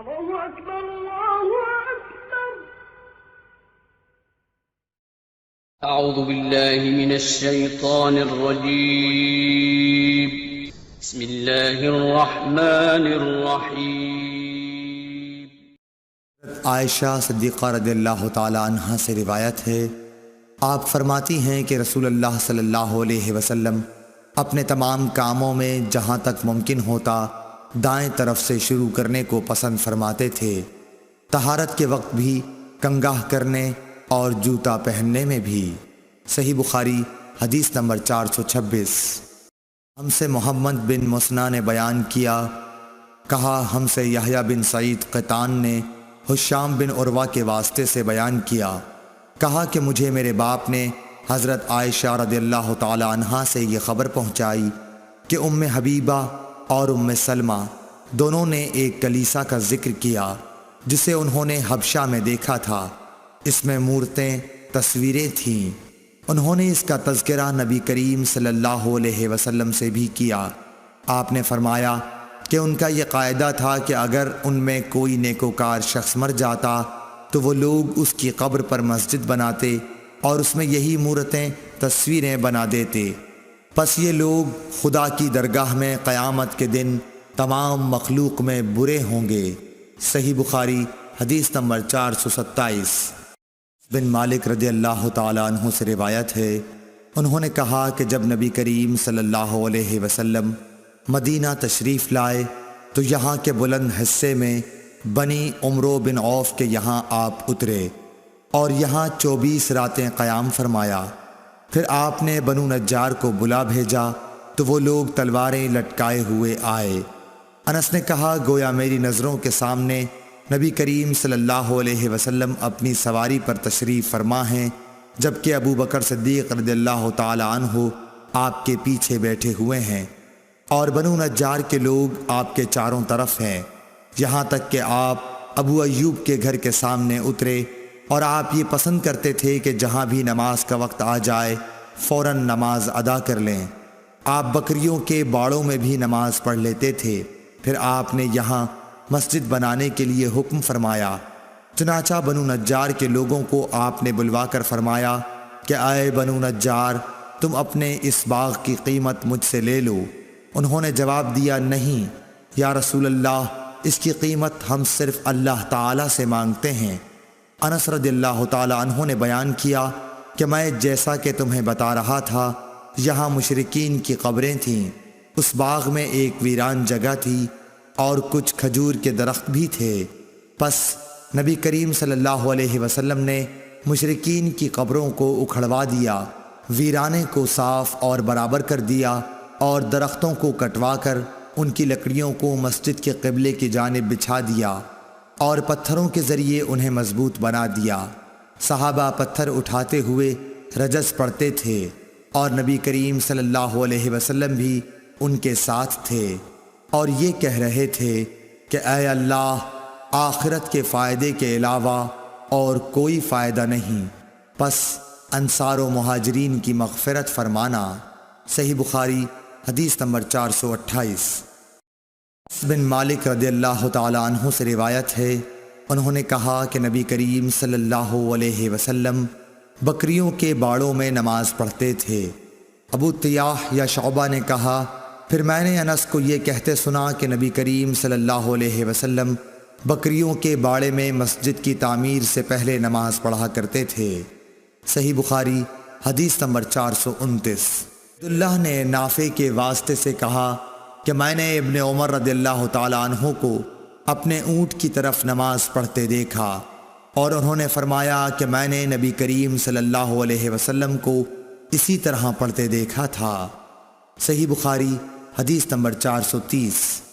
الله أكبر الله أكبر. أعوذ بالله من الشيطان الرجيم. بسم الله الرحمن الرحيم. عائشہ صدیقہ رضی اللہ تعالی عنہ سے روایت ہے، آپ فرماتی ہیں کہ رسول اللہ صلی اللہ علیہ وسلم اپنے تمام کاموں میں جہاں تک ممکن ہوتا دائیں طرف سے شروع کرنے کو پسند فرماتے تھے، طہارت کے وقت بھی، کنگھا کرنے اور جوتا پہننے میں بھی۔ صحیح بخاری حدیث نمبر 426۔ ہم سے محمد بن مسنہ نے بیان کیا، کہا ہم سے یحییٰ بن سعید قطان نے ہشام بن عروہ کے واسطے سے بیان کیا، کہا کہ مجھے میرے باپ نے حضرت عائشہ رضی اللہ تعالی عنہا سے یہ خبر پہنچائی کہ ام حبیبہ اور ام سلمہ دونوں نے ایک کلیسا کا ذکر کیا جسے انہوں نے حبشہ میں دیکھا تھا، اس میں مورتیں، تصویریں تھیں۔ انہوں نے اس کا تذکرہ نبی کریم صلی اللہ علیہ وسلم سے بھی کیا۔ آپ نے فرمایا کہ ان کا یہ قاعدہ تھا کہ اگر ان میں کوئی نیکوکار شخص مر جاتا تو وہ لوگ اس کی قبر پر مسجد بناتے اور اس میں یہی مورتیں، تصویریں بنا دیتے، پس یہ لوگ خدا کی درگاہ میں قیامت کے دن تمام مخلوق میں برے ہوں گے۔ صحیح بخاری حدیث نمبر 427۔ بن مالک رضی اللہ تعالی عنہ سے روایت ہے، انہوں نے کہا کہ جب نبی کریم صلی اللہ علیہ وسلم مدینہ تشریف لائے تو یہاں کے بلند حصے میں بنی عمرو بن عوف کے یہاں آپ اترے اور یہاں 24 راتیں قیام فرمایا۔ پھر آپ نے بنو نجار کو بلا بھیجا تو وہ لوگ تلواریں لٹکائے ہوئے آئے۔ انس نے کہا گویا میری نظروں کے سامنے نبی کریم صلی اللہ علیہ وسلم اپنی سواری پر تشریف فرما ہیں، جبکہ ابو بکر صدیق رضی اللہ تعالی عنہ آپ کے پیچھے بیٹھے ہوئے ہیں اور بنو نجار کے لوگ آپ کے چاروں طرف ہیں، یہاں تک کہ آپ ابو ایوب کے گھر کے سامنے اترے اور آپ یہ پسند کرتے تھے کہ جہاں بھی نماز کا وقت آ جائے فوراً نماز ادا کر لیں۔ آپ بکریوں کے باڑوں میں بھی نماز پڑھ لیتے تھے۔ پھر آپ نے یہاں مسجد بنانے کے لیے حکم فرمایا، چنانچہ بنو نجار کے لوگوں کو آپ نے بلوا کر فرمایا کہ اے بنو نجار، تم اپنے اس باغ کی قیمت مجھ سے لے لو۔ انہوں نے جواب دیا نہیں یا رسول اللہ، اس کی قیمت ہم صرف اللہ تعالیٰ سے مانگتے ہیں۔ انس رضی اللہ تعالی عنہ نے بیان کیا کہ میں جیسا کہ تمہیں بتا رہا تھا یہاں مشرکین کی قبریں تھیں، اس باغ میں ایک ویران جگہ تھی اور کچھ کھجور کے درخت بھی تھے، پس نبی کریم صلی اللہ علیہ وسلم نے مشرکین کی قبروں کو اکھڑوا دیا، ویرانے کو صاف اور برابر کر دیا اور درختوں کو کٹوا کر ان کی لکڑیوں کو مسجد کے قبلے کی جانب بچھا دیا اور پتھروں کے ذریعے انہیں مضبوط بنا دیا۔ صحابہ پتھر اٹھاتے ہوئے رجز پڑھتے تھے اور نبی کریم صلی اللہ علیہ وسلم بھی ان کے ساتھ تھے اور یہ کہہ رہے تھے کہ اے اللہ، آخرت کے فائدے کے علاوہ اور کوئی فائدہ نہیں، پس انصار و مہاجرین کی مغفرت فرمانا۔ صحیح بخاری حدیث نمبر 428۔ بن مالک رضی اللہ تعالی عنہ سے روایت ہے، انہوں نے کہا کہ نبی کریم صلی اللہ علیہ وسلم بکریوں کے باڑوں میں نماز پڑھتے تھے۔ ابو طیاح یا شعبہ نے کہا پھر میں نے انس کو یہ کہتے سنا کہ نبی کریم صلی اللہ علیہ وسلم بکریوں کے باڑے میں مسجد کی تعمیر سے پہلے نماز پڑھا کرتے تھے۔ صحیح بخاری حدیث نمبر 429۔ عبداللہ نے نافع کے واسطے سے کہا کہ میں نے ابن عمر رضی اللہ تعالی عنہ کو اپنے اونٹ کی طرف نماز پڑھتے دیکھا اور انہوں نے فرمایا کہ میں نے نبی کریم صلی اللہ علیہ وسلم کو اسی طرح پڑھتے دیکھا تھا۔ صحیح بخاری حدیث نمبر 430۔